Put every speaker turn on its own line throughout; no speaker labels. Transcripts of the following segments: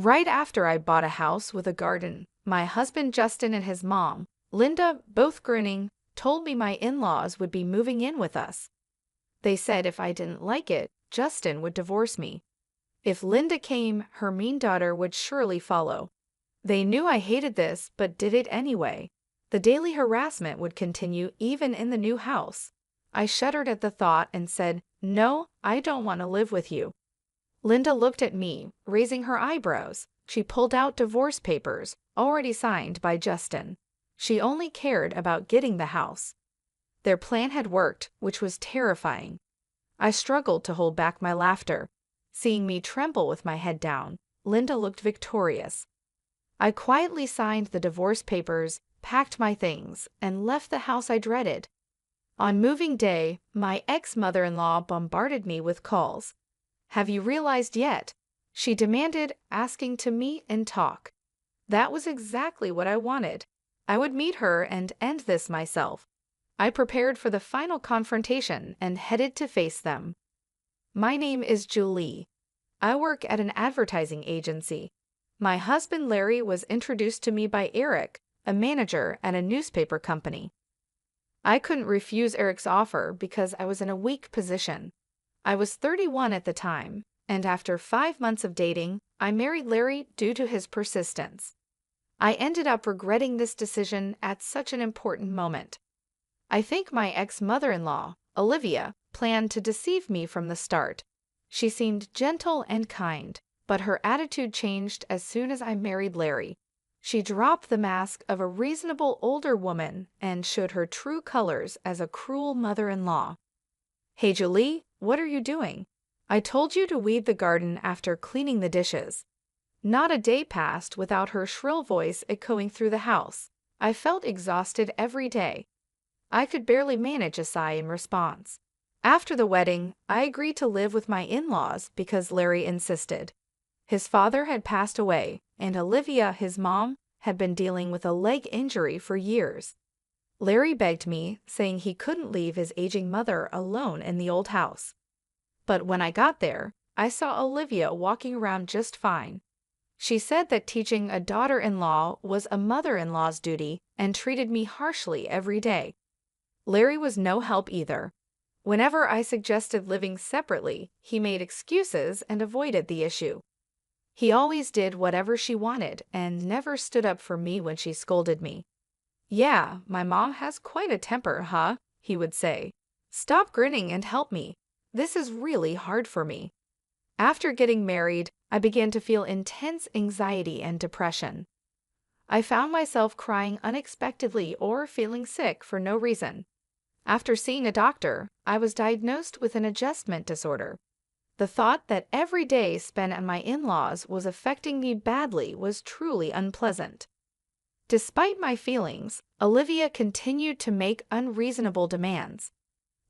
Right after I bought a house with a garden, my husband Justin and his mom, Linda, both grinning, told me my in-laws would be moving in with us. They said if I didn't like it, Justin would divorce me. If Linda came, her mean daughter would surely follow. They knew I hated this, but did it anyway. The daily harassment would continue even in the new house. I shuddered at the thought and said, "No, I don't want to live with you." Linda looked at me, raising her eyebrows. She pulled out divorce papers, already signed by Justin. She only cared about getting the house. Their plan had worked, which was terrifying. I struggled to hold back my laughter. Seeing me tremble with my head down, Linda looked victorious. I quietly signed the divorce papers, packed my things, and left the house I dreaded. On moving day, my ex-mother-in-law bombarded me with calls. "Have you realized yet?" she demanded, asking to meet and talk. That was exactly what I wanted. I would meet her and end this myself. I prepared for the final confrontation and headed to face them. My name is Julie. I work at an advertising agency. My husband Larry was introduced to me by Eric, a manager at a newspaper company. I couldn't refuse Eric's offer because I was in a weak position. I was 31 at the time, and after 5 months of dating, I married Larry due to his persistence. I ended up regretting this decision at such an important moment. I think my ex-mother-in-law, Olivia, planned to deceive me from the start. She seemed gentle and kind, but her attitude changed as soon as I married Larry. She dropped the mask of a reasonable older woman and showed her true colors as a cruel mother-in-law. "Hey Julie, what are you doing? I told you to weed the garden after cleaning the dishes." Not a day passed without her shrill voice echoing through the house. I felt exhausted every day. I could barely manage a sigh in response. After the wedding, I agreed to live with my in-laws because Larry insisted. His father had passed away, and Olivia, his mom, had been dealing with a leg injury for years. Larry begged me, saying he couldn't leave his aging mother alone in the old house. But when I got there, I saw Olivia walking around just fine. She said that teaching a daughter-in-law was a mother-in-law's duty and treated me harshly every day. Larry was no help either. Whenever I suggested living separately, he made excuses and avoided the issue. He always did whatever she wanted and never stood up for me when she scolded me. "Yeah, my mom has quite a temper, huh?" he would say. "Stop grinning and help me. This is really hard for me." After getting married, I began to feel intense anxiety and depression. I found myself crying unexpectedly or feeling sick for no reason. After seeing a doctor, I was diagnosed with an adjustment disorder. The thought that every day spent at my in-laws was affecting me badly was truly unpleasant. Despite my feelings, Olivia continued to make unreasonable demands.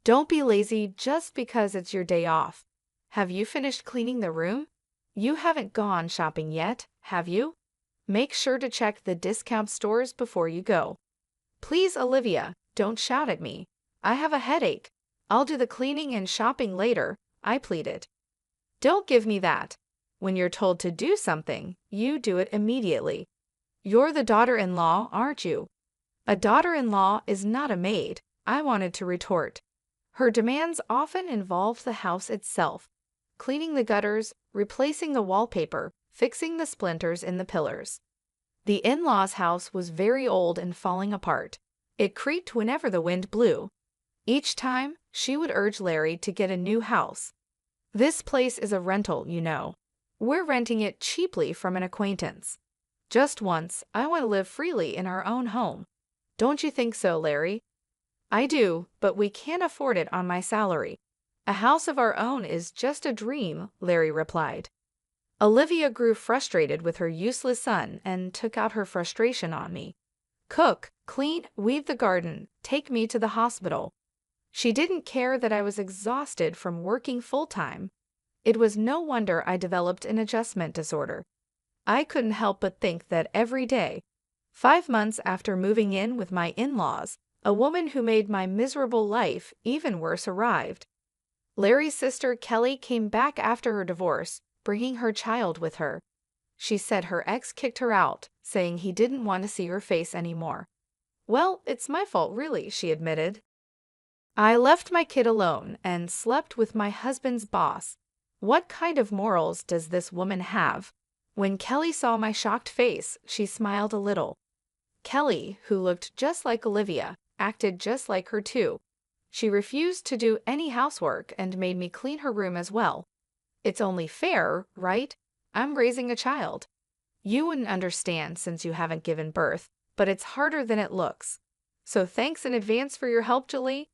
"Don't be lazy just because it's your day off. Have you finished cleaning the room? You haven't gone shopping yet, have you? Make sure to check the discount stores before you go. Please, Olivia, don't shout at me. I have a headache. I'll do the cleaning and shopping later," I pleaded. "Don't give me that. When you're told to do something, you do it immediately. You're the daughter-in-law, aren't you?" "A daughter-in-law is not a maid," I wanted to retort. Her demands often involved the house itself, cleaning the gutters, replacing the wallpaper, fixing the splinters in the pillars. The in-laws' house was very old and falling apart. It creaked whenever the wind blew. Each time, she would urge Larry to get a new house. "This place is a rental, you know. We're renting it cheaply from an acquaintance. Just once, I want to live freely in our own home. Don't you think so, Larry?" "I do, but we can't afford it on my salary. A house of our own is just a dream," Larry replied. Olivia grew frustrated with her useless son and took out her frustration on me. "Cook, clean, weed the garden, take me to the hospital." She didn't care that I was exhausted from working full-time. It was no wonder I developed an adjustment disorder. I couldn't help but think that every day. 5 months after moving in with my in-laws, a woman who made my miserable life even worse arrived. Larry's sister Kelly came back after her divorce, bringing her child with her. She said her ex kicked her out, saying he didn't want to see her face anymore. Well, it's my fault really, she admitted. I left my kid alone and slept with my husband's boss. What kind of morals does this woman have? When Kelly saw my shocked face, she smiled a little. Kelly, who looked just like Olivia, acted just like her too. She refused to do any housework and made me clean her room as well. It's only fair, right? I'm raising a child. You wouldn't understand since you haven't given birth, but it's harder than it looks. So thanks in advance for your help, Julie.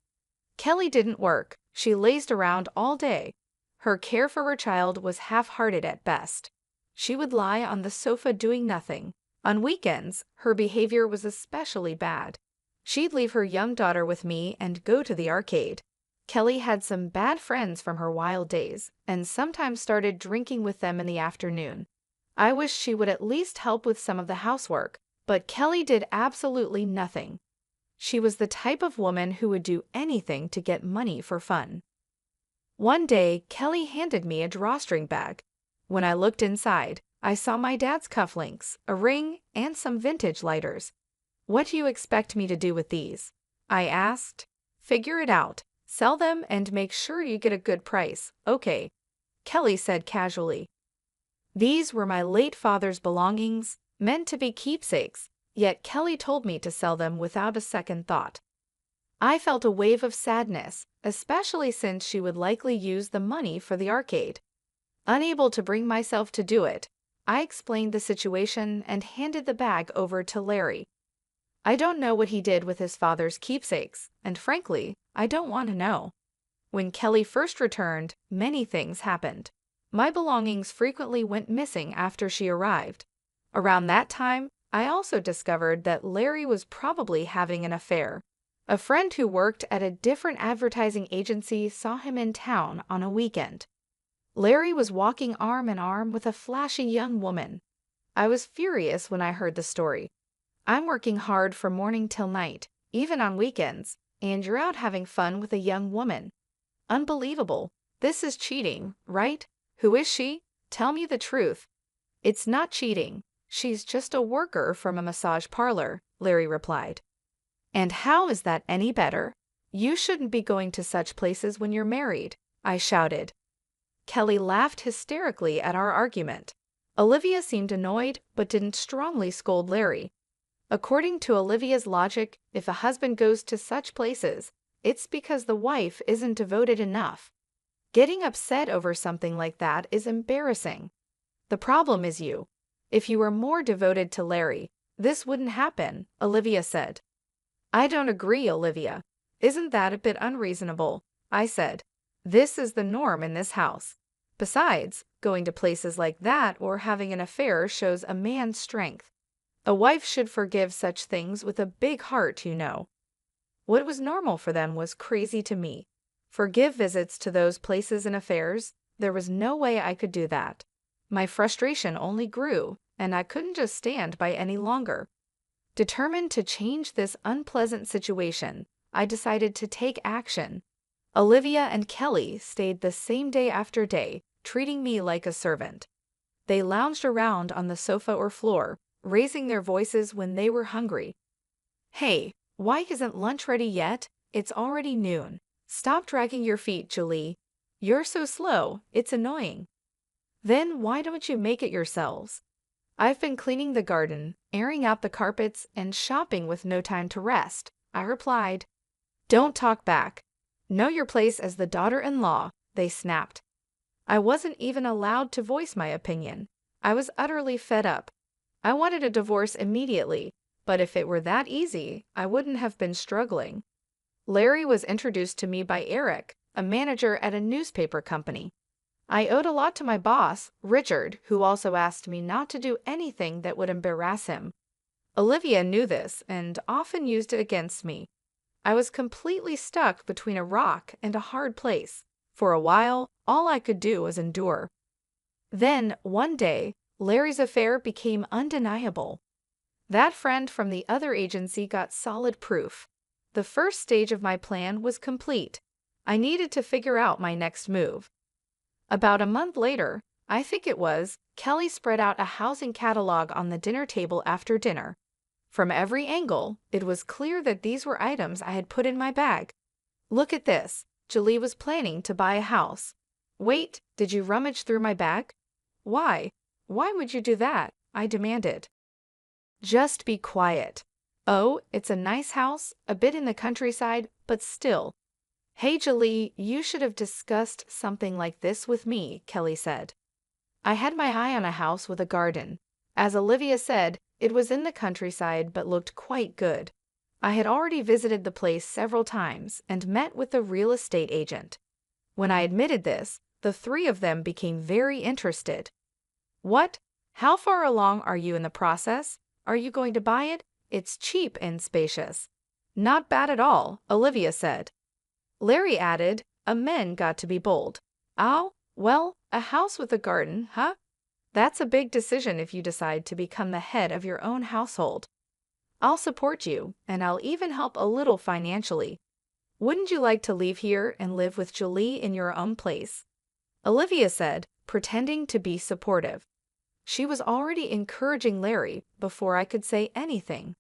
Kelly didn't work. She lazed around all day. Her care for her child was half-hearted at best. She would lie on the sofa doing nothing. On weekends, her behavior was especially bad. She'd leave her young daughter with me and go to the arcade. Kelly had some bad friends from her wild days and sometimes started drinking with them in the afternoon. I wish she would at least help with some of the housework, but Kelly did absolutely nothing. She was the type of woman who would do anything to get money for fun. One day, Kelly handed me a drawstring bag. When I looked inside, I saw my dad's cufflinks, a ring, and some vintage lighters. What do you expect me to do with these? I asked. Figure it out. Sell them and make sure you get a good price, okay? Kelly said casually. These were my late father's belongings, meant to be keepsakes, yet Kelly told me to sell them without a second thought. I felt a wave of sadness, especially since she would likely use the money for the arcade. Unable to bring myself to do it, I explained the situation and handed the bag over to Larry. I don't know what he did with his father's keepsakes, and frankly, I don't want to know. When Kelly first returned, many things happened. My belongings frequently went missing after she arrived. Around that time, I also discovered that Larry was probably having an affair. A friend who worked at a different advertising agency saw him in town on a weekend. Larry was walking arm in arm with a flashy young woman. I was furious when I heard the story. I'm working hard from morning till night, even on weekends, and you're out having fun with a young woman. Unbelievable. This is cheating, right? Who is she? Tell me the truth. It's not cheating. She's just a worker from a massage parlor, Larry replied. And how is that any better? You shouldn't be going to such places when you're married, I shouted. Kelly laughed hysterically at our argument. Olivia seemed annoyed but didn't strongly scold Larry. According to Olivia's logic, if a husband goes to such places, it's because the wife isn't devoted enough. Getting upset over something like that is embarrassing. The problem is you. If you were more devoted to Larry, this wouldn't happen, Olivia said. I don't agree, Olivia. Isn't that a bit unreasonable? I said. This is the norm in this house. Besides, going to places like that or having an affair shows a man's strength. A wife should forgive such things with a big heart, you know. What was normal for them was crazy to me. Forgive visits to those places and affairs? There was no way I could do that. My frustration only grew, and I couldn't just stand by any longer. Determined to change this unpleasant situation, I decided to take action. Olivia and Kelly stayed the same day after day, treating me like a servant. They lounged around on the sofa or floor, raising their voices when they were hungry. Hey, why isn't lunch ready yet? It's already noon. Stop dragging your feet, Julie. You're so slow, it's annoying. Then why don't you make it yourselves? I've been cleaning the garden, airing out the carpets, and shopping with no time to rest, I replied. Don't talk back. Know your place as the daughter-in-law, they snapped. I wasn't even allowed to voice my opinion. I was utterly fed up. I wanted a divorce immediately, but if it were that easy, I wouldn't have been struggling. Larry was introduced to me by Eric, a manager at a newspaper company. I owed a lot to my boss, Richard, who also asked me not to do anything that would embarrass him. Olivia knew this and often used it against me. I was completely stuck between a rock and a hard place. For a while, all I could do was endure. Then, one day, Larry's affair became undeniable. That friend from the other agency got solid proof. The first stage of my plan was complete. I needed to figure out my next move. About a month later, I think it was. Kelly spread out a housing catalog on the dinner table after dinner. From every angle, it was clear that these were items I had put in my bag. Look at this. Julie was planning to buy a house. Wait, did you rummage through my bag? Why? Why would you do that? I demanded. Just be quiet. Oh, it's a nice house, a bit in the countryside, but still. Hey, Julie, you should have discussed something like this with me, Kelly said. I had my eye on a house with a garden. As Olivia said, it was in the countryside but looked quite good. I had already visited the place several times and met with the real estate agent. When I admitted this, the three of them became very interested. What? How far along are you in the process? Are you going to buy it? It's cheap and spacious. Not bad at all, Olivia said. Larry added, "Amen, got to be bold. Oh, well, a house with a garden, huh? That's a big decision if you decide to become the head of your own household. I'll support you, and I'll even help a little financially. Wouldn't you like to leave here and live with Julie in your own place?" Olivia said, pretending to be supportive. She was already encouraging Larry before I could say anything.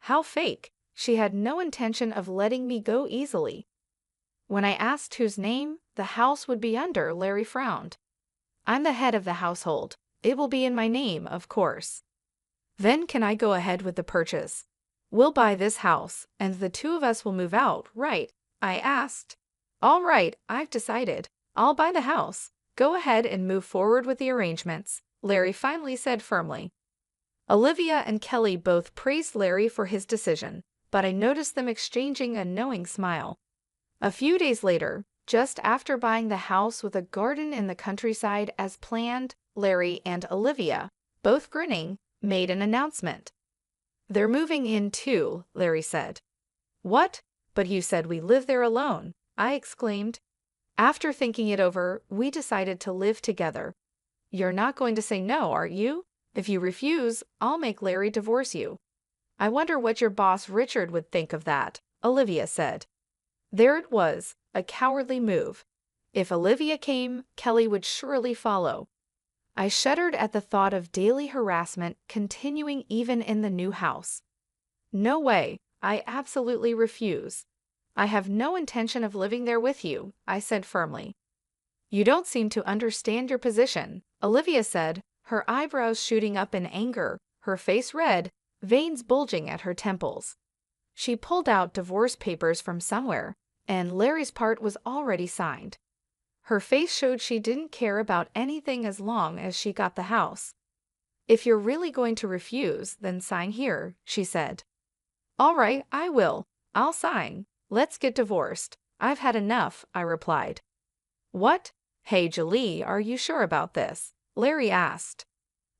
How fake. She had no intention of letting me go easily. When I asked whose name the house would be under, Larry frowned. I'm the head of the household. It will be in my name, of course. Then can I go ahead with the purchase? We'll buy this house, and the two of us will move out, right? I asked. All right, I've decided. I'll buy the house. Go ahead and move forward with the arrangements, Larry finally said firmly. Olivia and Kelly both praised Larry for his decision, but I noticed them exchanging a knowing smile. A few days later, just after buying the house with a garden in the countryside as planned, Larry and Olivia, both grinning, made an announcement. They're moving in too, Larry said. What? But you said we live there alone, I exclaimed. After thinking it over, we decided to live together. You're not going to say no, are you? If you refuse, I'll make Larry divorce you. I wonder what your boss Richard would think of that, Olivia said. There it was, a cowardly move. If Olivia came, Kelly would surely follow. I shuddered at the thought of daily harassment continuing even in the new house. No way, I absolutely refuse. I have no intention of living there with you, I said firmly. You don't seem to understand your position, Olivia said, her eyebrows shooting up in anger, her face red, veins bulging at her temples. She pulled out divorce papers from somewhere, and Larry's part was already signed. Her face showed she didn't care about anything as long as she got the house. If you're really going to refuse, then sign here, she said. All right, I will. I'll sign. Let's get divorced. I've had enough, I replied. What? Hey, Julie, are you sure about this? Larry asked.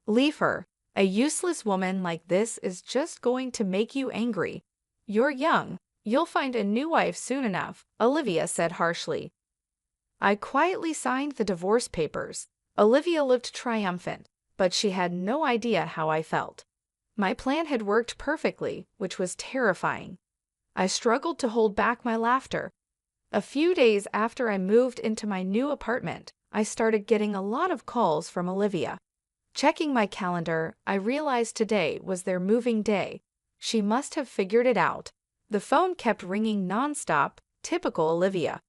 Leave her. A useless woman like this is just going to make you angry. You're young. You'll find a new wife soon enough, Olivia said harshly. I quietly signed the divorce papers. Olivia looked triumphant, but she had no idea how I felt. My plan had worked perfectly, which was terrifying. I struggled to hold back my laughter. A few days after I moved into my new apartment, I started getting a lot of calls from Olivia. Checking my calendar, I realized today was their moving day. She must have figured it out. The phone kept ringing nonstop, typical Olivia.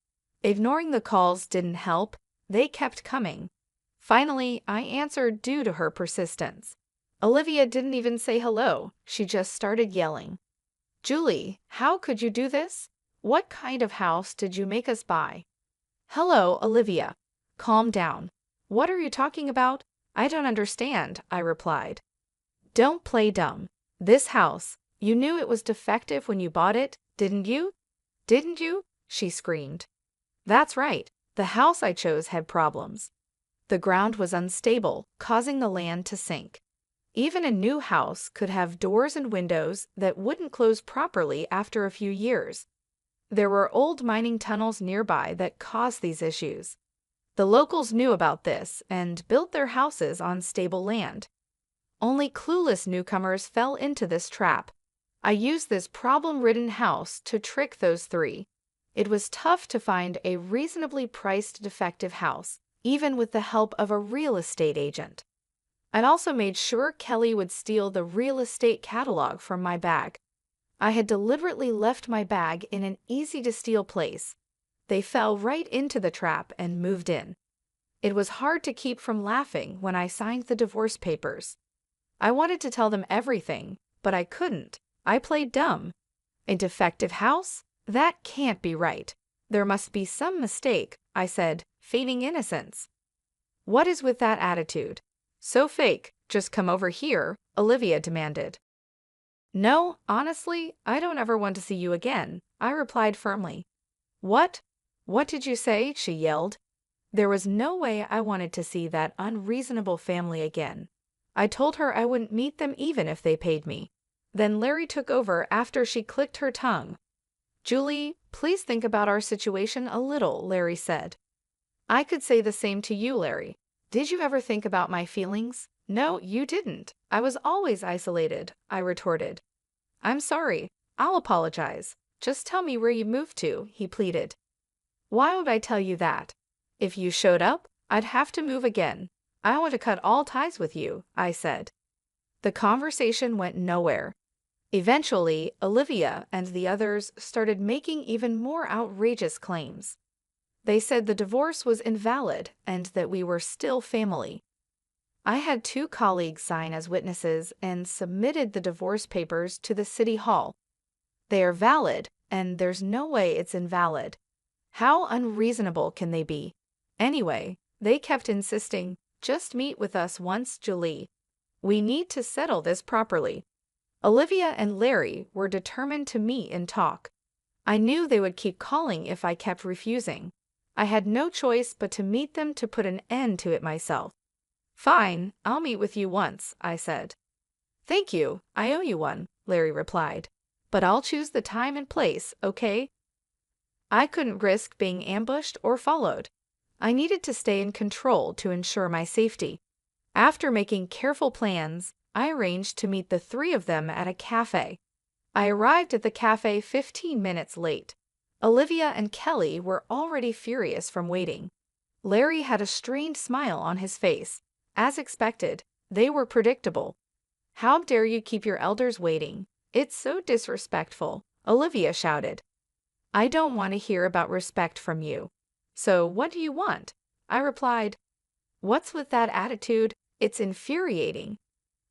Ignoring the calls didn't help, they kept coming. Finally, I answered due to her persistence. Olivia didn't even say hello, she just started yelling. Julie, how could you do this? What kind of house did you make us buy? Hello, Olivia. Calm down. What are you talking about? I don't understand, I replied. Don't play dumb. This house, you knew it was defective when you bought it, didn't you? Didn't you? She screamed. That's right. The house I chose had problems. The ground was unstable, causing the land to sink. Even a new house could have doors and windows that wouldn't close properly after a few years. There were old mining tunnels nearby that caused these issues. The locals knew about this and built their houses on stable land. Only clueless newcomers fell into this trap. I used this problem-ridden house to trick those three. It was tough to find a reasonably priced defective house, even with the help of a real estate agent. I'd also made sure Kelly would steal the real estate catalog from my bag. I had deliberately left my bag in an easy-to-steal place. They fell right into the trap and moved in. It was hard to keep from laughing when I signed the divorce papers. I wanted to tell them everything, but I couldn't. I played dumb. A defective house? That can't be right. There must be some mistake, I said, feigning innocence. What is with that attitude? So fake, just come over here, Olivia demanded. No, honestly, I don't ever want to see you again, I replied firmly. What? What did you say? She yelled. There was no way I wanted to see that unreasonable family again. I told her I wouldn't meet them even if they paid me. Then Larry took over after she clicked her tongue. Julie, please think about our situation a little, Larry said. I could say the same to you, Larry. Did you ever think about my feelings? No, you didn't. I was always isolated, I retorted. I'm sorry. I'll apologize. Just tell me where you moved to, he pleaded. Why would I tell you that? If you showed up, I'd have to move again. I want to cut all ties with you, I said. The conversation went nowhere. Eventually, Olivia and the others started making even more outrageous claims. They said the divorce was invalid and that we were still family. I had 2 colleagues sign as witnesses and submitted the divorce papers to the city hall. They are valid, and there's no way it's invalid. How unreasonable can they be? Anyway, they kept insisting, just meet with us once, Julie. We need to settle this properly. Olivia and Larry were determined to meet and talk. I knew they would keep calling if I kept refusing. I had no choice but to meet them to put an end to it myself. Fine, I'll meet with you once, I said. Thank you, I owe you one, Larry replied. But I'll choose the time and place, okay? I couldn't risk being ambushed or followed. I needed to stay in control to ensure my safety. After making careful plans, I arranged to meet the 3 of them at a cafe. I arrived at the cafe 15 minutes late. Olivia and Kelly were already furious from waiting. Larry had a strained smile on his face. As expected, they were predictable. How dare you keep your elders waiting? It's so disrespectful, Olivia shouted. I don't want to hear about respect from you. So what do you want? I replied. What's with that attitude? It's infuriating.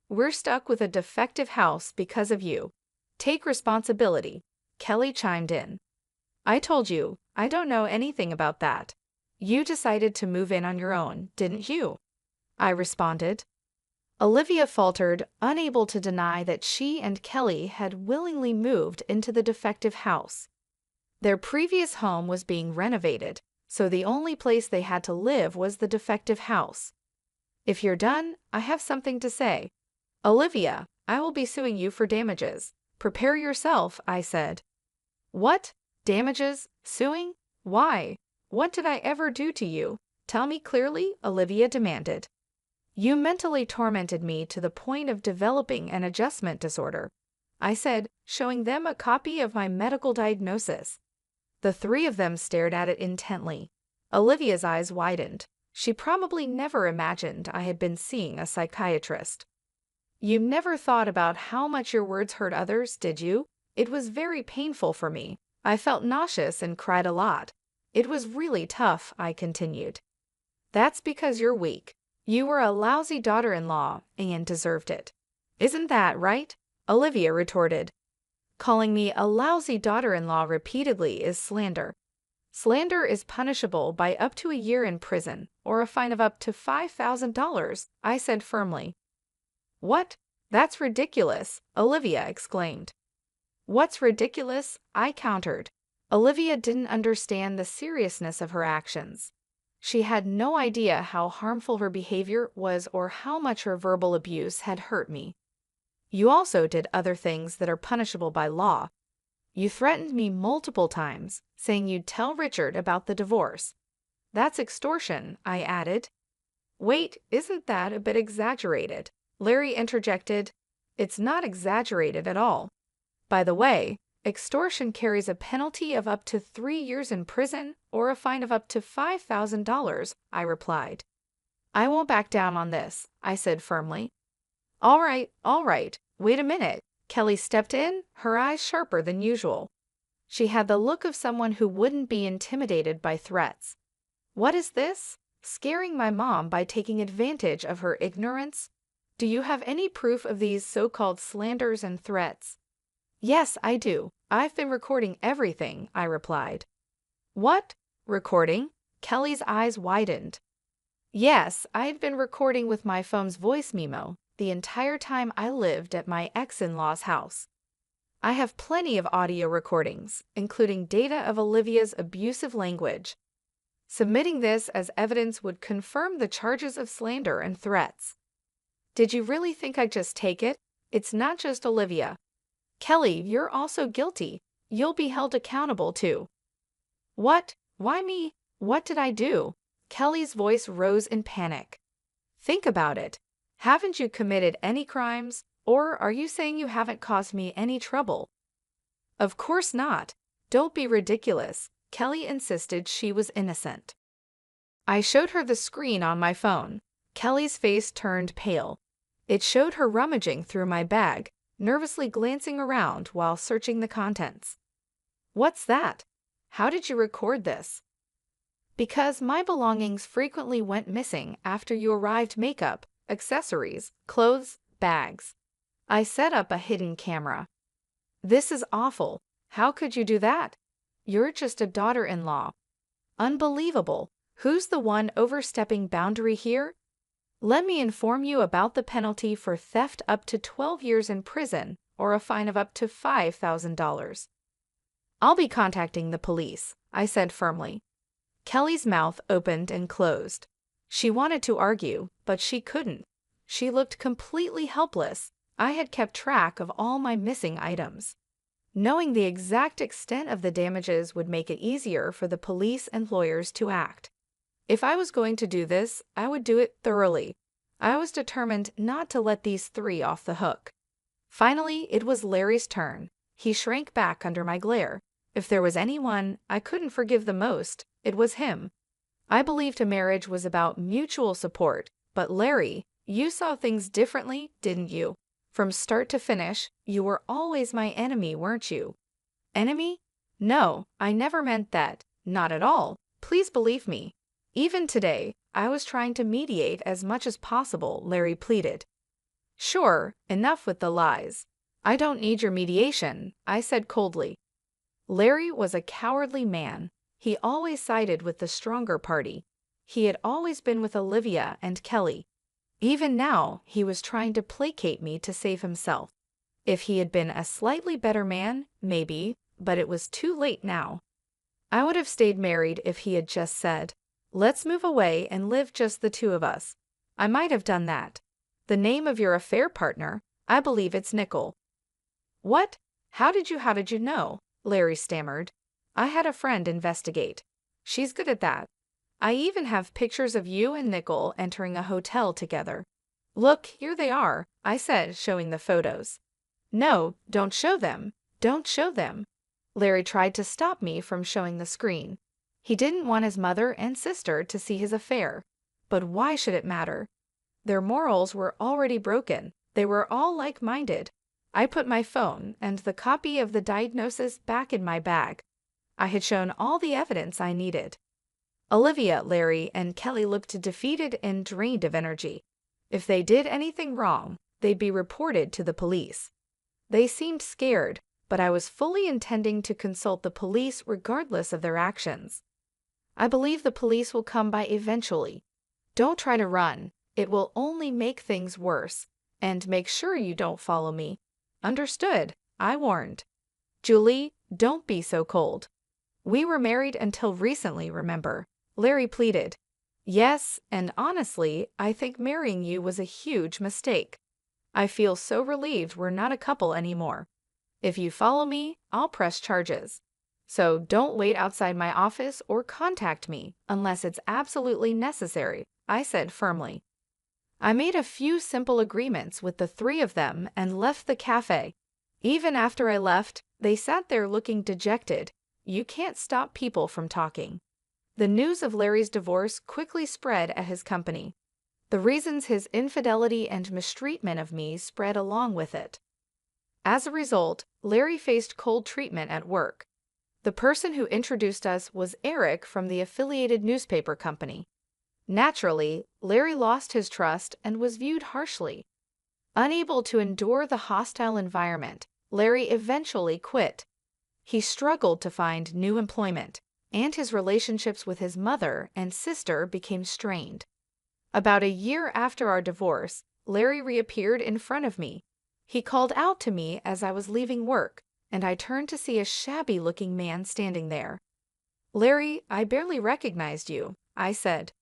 We're stuck with a defective house because of you. Take responsibility, Kelly chimed in. I told you, I don't know anything about that. You decided to move in on your own, didn't you? I responded. Olivia faltered, unable to deny that she and Kelly had willingly moved into the defective house. Their previous home was being renovated, so the only place they had to live was the defective house. If you're done, I have something to say. Olivia, I will be suing you for damages. Prepare yourself, I said. What? Damages? Suing? Why? What did I ever do to you? Tell me clearly, Olivia demanded. You mentally tormented me to the point of developing an adjustment disorder, I said, showing them a copy of my medical diagnosis. The 3 of them stared at it intently. Olivia's eyes widened. She probably never imagined I had been seeing a psychiatrist. You never thought about how much your words hurt others, did you? It was very painful for me. I felt nauseous and cried a lot. It was really tough, I continued. That's because you're weak. You were a lousy daughter-in-law and deserved it. Isn't that right? Olivia retorted. Calling me a lousy daughter-in-law repeatedly is slander. Slander is punishable by up to a year in prison or a fine of up to $5,000, I said firmly. What? That's ridiculous, Olivia exclaimed. What's ridiculous? I countered. Olivia didn't understand the seriousness of her actions. She had no idea how harmful her behavior was or how much her verbal abuse had hurt me. You also did other things that are punishable by law. You threatened me multiple times, saying you'd tell Richard about the divorce. That's extortion, I added. Wait, isn't that a bit exaggerated? Larry interjected. It's not exaggerated at all. By the way, Extortion carries a penalty of up to 3 years in prison or a fine of up to $5,000, I replied. I won't back down on this, I said firmly. All right, wait a minute. Kelly stepped in, her eyes sharper than usual. She had the look of someone who wouldn't be intimidated by threats. What is this? Scaring my mom by taking advantage of her ignorance? Do you have any proof of these so-called slanders and threats? Yes, I do. I've been recording everything, I replied. What? Recording? Kelly's eyes widened. Yes, I've been recording with my phone's voice memo the entire time I lived at my ex-in-law's house. I have plenty of audio recordings, including data of Olivia's abusive language. Submitting this as evidence would confirm the charges of slander and threats. Did you really think I'd just take it? It's not just Olivia. Kelly, you're also guilty. You'll be held accountable too. What? Why me? What did I do? Kelly's voice rose in panic. Think about it. Haven't you committed any crimes, or are you saying you haven't caused me any trouble? Of course not. Don't be ridiculous. Kelly insisted she was innocent. I showed her the screen on my phone. Kelly's face turned pale. It showed her rummaging through my bag, nervously glancing around while searching the contents. What's that? How did you record this? Because my belongings frequently went missing after you arrived. Makeup, accessories, clothes, bags. I set up a hidden camera. This is awful. How could you do that? You're just a daughter-in-law. Unbelievable. Who's the one overstepping boundary here? Let me inform you about the penalty for theft: up to 12 years in prison or a fine of up to $5,000. I'll be contacting the police, I said firmly. Kelly's mouth opened and closed. She wanted to argue, but she couldn't. She looked completely helpless. I had kept track of all my missing items. Knowing the exact extent of the damages would make it easier for the police and lawyers to act. If I was going to do this, I would do it thoroughly. I was determined not to let these three off the hook. Finally, it was Larry's turn. He shrank back under my glare. If there was anyone I couldn't forgive the most, it was him. I believed a marriage was about mutual support, but Larry, you saw things differently, didn't you? From start to finish, you were always my enemy, weren't you? Enemy? No, I never meant that. Not at all. Please believe me. Even today, I was trying to mediate as much as possible, Larry pleaded. Sure, enough with the lies. I don't need your mediation, I said coldly. Larry was a cowardly man. He always sided with the stronger party. He had always been with Olivia and Kelly. Even now, he was trying to placate me to save himself. If he had been a slightly better man, maybe, but it was too late now. I would have stayed married if he had just said, "Let's move away and live just the two of us." I might have done that. The name of your affair partner? I believe it's Nicole. What? How did you know? Larry stammered. I had a friend investigate. She's good at that. I even have pictures of you and Nicole entering a hotel together. Look, here they are, I said, showing the photos. No, don't show them. Don't show them. Larry tried to stop me from showing the screen. He didn't want his mother and sister to see his affair. But why should it matter? Their morals were already broken. They were all like-minded. I put my phone and the copy of the diagnosis back in my bag. I had shown all the evidence I needed. Olivia, Larry, and Kelly looked defeated and drained of energy. If they did anything wrong, they'd be reported to the police. They seemed scared, but I was fully intending to consult the police regardless of their actions. I believe the police will come by eventually. Don't try to run. It will only make things worse. And make sure you don't follow me. Understood, I warned. Julie, don't be so cold. We were married until recently, remember? Larry pleaded. Yes, and honestly, I think marrying you was a huge mistake. I feel so relieved we're not a couple anymore. If you follow me, I'll press charges. So don't wait outside my office or contact me unless it's absolutely necessary, I said firmly. I made a few simple agreements with the three of them and left the cafe. Even after I left, they sat there looking dejected. You can't stop people from talking. The news of Larry's divorce quickly spread at his company. The reasons his infidelity and mistreatment of me spread along with it. As a result, Larry faced cold treatment at work. The person who introduced us was Eric from the affiliated newspaper company. Naturally, Larry lost his trust and was viewed harshly. Unable to endure the hostile environment, Larry eventually quit. He struggled to find new employment, and his relationships with his mother and sister became strained. About a year after our divorce, Larry reappeared in front of me. He called out to me as I was leaving work, and I turned to see a shabby-looking man standing there. "Larry, I barely recognized you," I said.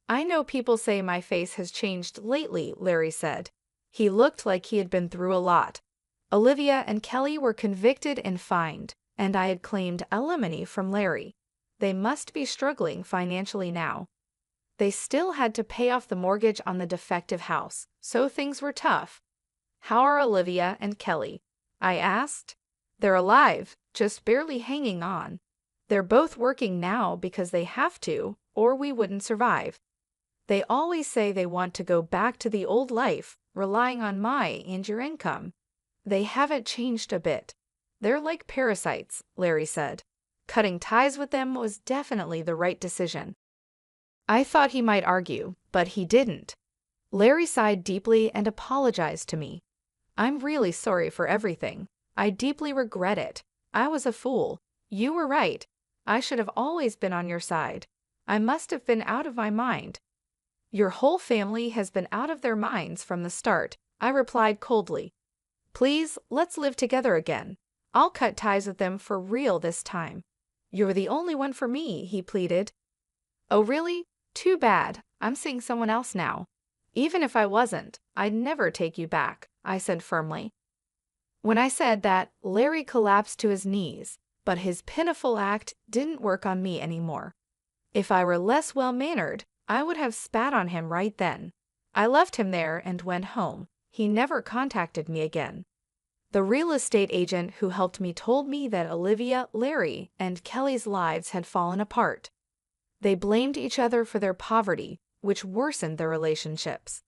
"I know people say my face has changed lately," Larry said. He looked like he had been through a lot. Olivia and Kelly were convicted and fined, and I had claimed alimony from Larry. They must be struggling financially now. They still had to pay off the mortgage on the defective house, so things were tough. "How are Olivia and Kelly?" I asked. "They're alive, just barely hanging on. They're both working now because they have to, or we wouldn't survive. They always say they want to go back to the old life, relying on my and your income. They haven't changed a bit. They're like parasites," Larry said. Cutting ties with them was definitely the right decision. I thought he might argue, but he didn't. Larry sighed deeply and apologized to me. "I'm really sorry for everything. I deeply regret it. I was a fool. You were right. I should have always been on your side. I must have been out of my mind." "Your whole family has been out of their minds from the start," I replied coldly. "Please, let's live together again. I'll cut ties with them for real this time." "You're the only one for me," he pleaded. "Oh really? Too bad. I'm seeing someone else now." "Even if I wasn't, I'd never take you back," I said firmly. When I said that, Larry collapsed to his knees, but his pitiful act didn't work on me anymore. If I were less well-mannered, I would have spat on him right then. I left him there and went home. He never contacted me again. The real estate agent who helped me told me that Olivia, Larry, and Kelly's lives had fallen apart. They blamed each other for their poverty, which worsened their relationships.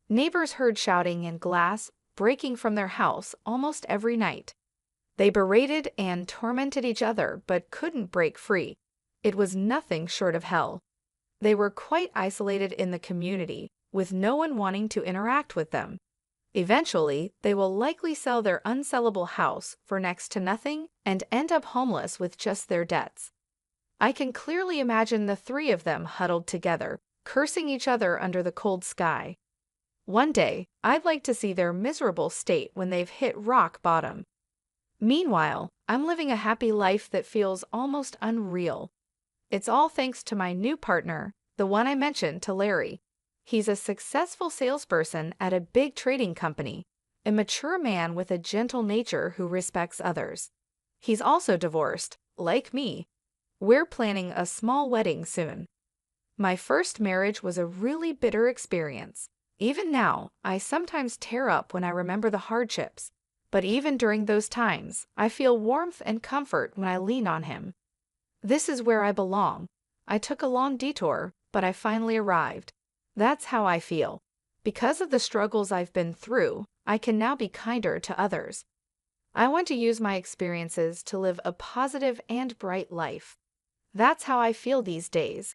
Neighbors heard shouting and glass breaking from their house almost every night. They berated and tormented each other but couldn't break free. It was nothing short of hell. They were quite isolated in the community, with no one wanting to interact with them. Eventually, they will likely sell their unsellable house for next to nothing and end up homeless with just their debts. I can clearly imagine the three of them huddled together, cursing each other under the cold sky. One day, I'd like to see their miserable state when they've hit rock bottom. Meanwhile, I'm living a happy life that feels almost unreal. It's all thanks to my new partner, the one I mentioned to Larry. He's a successful salesperson at a big trading company, a mature man with a gentle nature who respects others. He's also divorced, like me. We're planning a small wedding soon. My first marriage was a really bitter experience. Even now, I sometimes tear up when I remember the hardships. But even during those times, I feel warmth and comfort when I lean on him. This is where I belong. I took a long detour, but I finally arrived. That's how I feel. Because of the struggles I've been through, I can now be kinder to others. I want to use my experiences to live a positive and bright life. That's how I feel these days.